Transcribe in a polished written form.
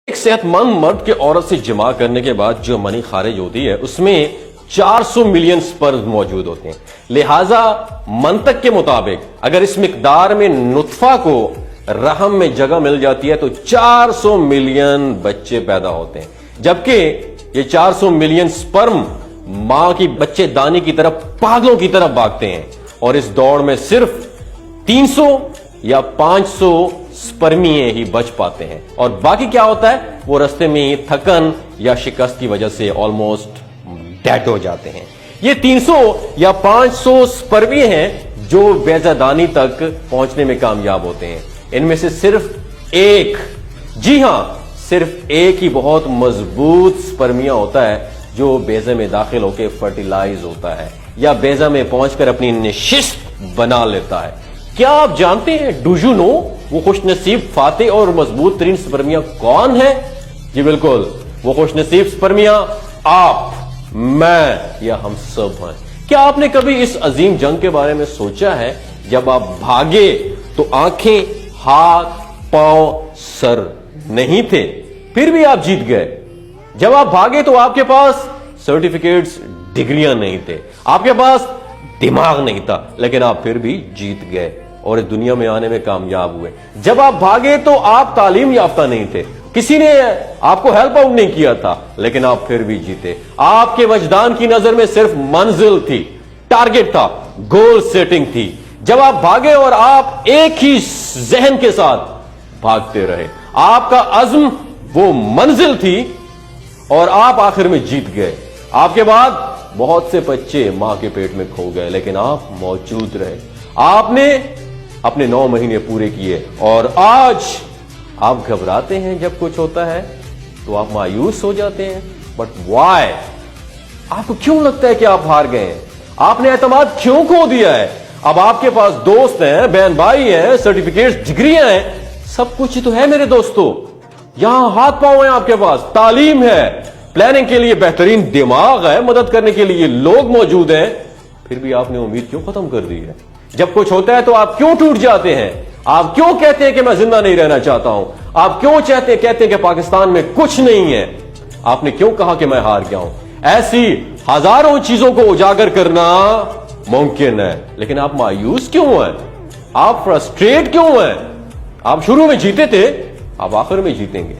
ایک صحت مند مرد کے عورت سے جماع کرنے کے بعد جو منی خارج ہوتی ہے اس میں 400 ملین سپرم موجود ہوتے ہیں. لہذا منطق کے مطابق اگر اس مقدار میں نطفہ کو رحم میں جگہ مل جاتی ہے تو 400 ملین بچے پیدا ہوتے ہیں، جبکہ یہ 400 ملین سپرم ماں کی بچے دانی کی طرف پاگلوں کی طرف بھاگتے ہیں اور اس دوڑ میں صرف 300 یا 500 سپرمیے ہی بچ پاتے ہیں اور باقی کیا ہوتا ہے وہ رستے میں تھکن یا شکست کی وجہ سے آلموسٹ ڈیڈ ہو جاتے ہیں. یہ 300 یا 500 سپرمیے ہیں جو بیضہ دانی تک پہنچنے میں کامیاب ہوتے ہیں. ان میں سے صرف ایک، جی ہاں صرف ایک ہی بہت مضبوط سپرمیہ ہوتا ہے جو بیضے میں داخل ہو کے فرٹیلائز ہوتا ہے یا بیضہ میں پہنچ کر اپنی نشست بنا لیتا ہے. کیا آپ جانتے ہیں، ڈو یو نو، وہ خوش نصیب فاتح اور مضبوط ترین سپرمیہ کون ہے؟ جی بالکل، وہ خوش نصیب سپرمیہ آپ، میں یا ہم سب ہیں. کیا آپ نے کبھی اس عظیم جنگ کے بارے میں سوچا ہے؟ جب آپ بھاگے تو آنکھیں، ہاتھ، پاؤں، سر نہیں تھے، پھر بھی آپ جیت گئے. جب آپ بھاگے تو آپ کے پاس سرٹیفکیٹس، ڈگریاں نہیں تھے، آپ کے پاس دماغ نہیں تھا، لیکن آپ پھر بھی جیت گئے اور اس دنیا میں آنے میں کامیاب ہوئے. جب آپ بھاگے تو آپ تعلیم یافتہ نہیں تھے، کسی نے آپ کو ہیلپ آؤٹ نہیں کیا تھا، لیکن آپ پھر بھی جیتے. آپ کے وجدان کی نظر میں صرف منزل تھی، ٹارگٹ تھا، گول سیٹنگ تھی. جب آپ بھاگے اور آپ ایک ہی ذہن کے ساتھ بھاگتے رہے، آپ کا عزم وہ منزل تھی اور آپ آخر میں جیت گئے. آپ کے بعد بہت سے بچے ماں کے پیٹ میں کھو گئے لیکن آپ موجود رہے. آپ نے اپنے 9 مہینے پورے کیے اور آج آپ گھبراتے ہیں جب کچھ ہوتا ہے تو آپ مایوس ہو جاتے ہیں. But why? آپ کو کیوں لگتا ہے کہ آپ ہار گئے ہیں؟ آپ نے اعتماد کیوں کھو دیا ہے؟ اب آپ کے پاس دوست ہیں، بہن بھائی ہیں، سرٹیفکیٹس، ڈگریاں ہیں، سب کچھ تو ہے میرے دوستو. یہاں ہاتھ پاؤں ہیں آپ کے پاس، تعلیم ہے، پلاننگ کے لیے بہترین دماغ ہے، مدد کرنے کے لیے لوگ موجود ہیں، پھر بھی آپ نے امید کیوں ختم کر دی ہے؟ جب کچھ ہوتا ہے تو آپ کیوں ٹوٹ جاتے ہیں؟ آپ کیوں کہتے ہیں کہ میں زندہ نہیں رہنا چاہتا ہوں؟ آپ کیوں کہتے ہیں کہ پاکستان میں کچھ نہیں ہے؟ آپ نے کیوں کہا کہ میں ہار گیا ہوں؟ ایسی ہزاروں چیزوں کو اجاگر کرنا ممکن ہے، لیکن آپ مایوس کیوں ہیں؟ آپ فرسٹریٹ کیوں ہیں؟ آپ شروع میں جیتے تھے، آپ آخر میں جیتیں گے.